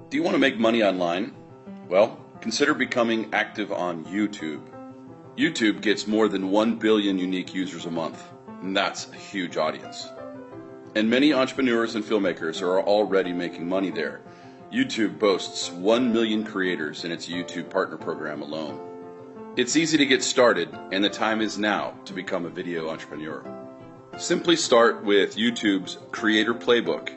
Do you want to make money online? Well, consider becoming active on YouTube. YouTube gets more than 1 billion unique users a month, and that's a huge audience. And many entrepreneurs and filmmakers are already making money there. YouTube boasts 1 million creators in its YouTube Partner Program alone. It's easy to get started, and the time is now to become a video entrepreneur. Simply start with YouTube's Creator Playbook,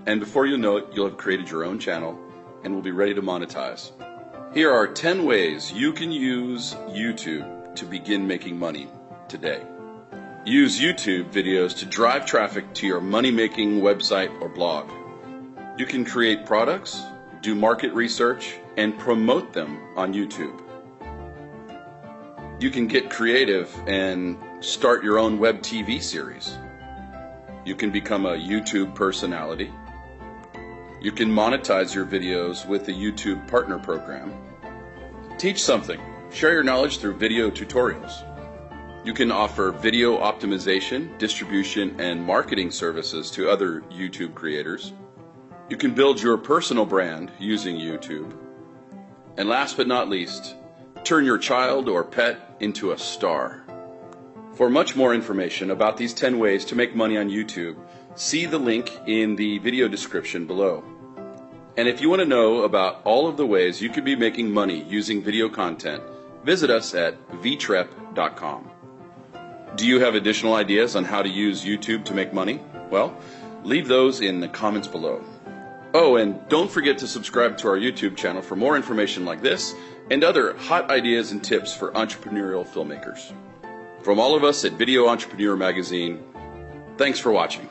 and before you know it, you'll have created your own channel and will be ready to monetize. Here are 10 ways you can use YouTube to begin making money today. Use YouTube videos to drive traffic to your money-making website or blog. You can create products, do market research, and promote them on YouTube. You can get creative and start your own web TV series. You can become a YouTube personality. You can monetize your videos with the YouTube Partner Program. Teach something. Share your knowledge through video tutorials. You can offer video optimization, distribution, and marketing services to other YouTube creators. You can build your personal brand using YouTube. And last but not least, turn your child or pet into a star. For much more information about these 10 ways to make money on YouTube, see the link in the video description below. And if you want to know about all of the ways you could be making money using video content, visit us at vtrep.com. Do you have additional ideas on how to use YouTube to make money? Well, leave those in the comments below. Oh, and don't forget to subscribe to our YouTube channel for more information like this and other hot ideas and tips for entrepreneurial filmmakers. From all of us at Video Entrepreneur Magazine, thanks for watching.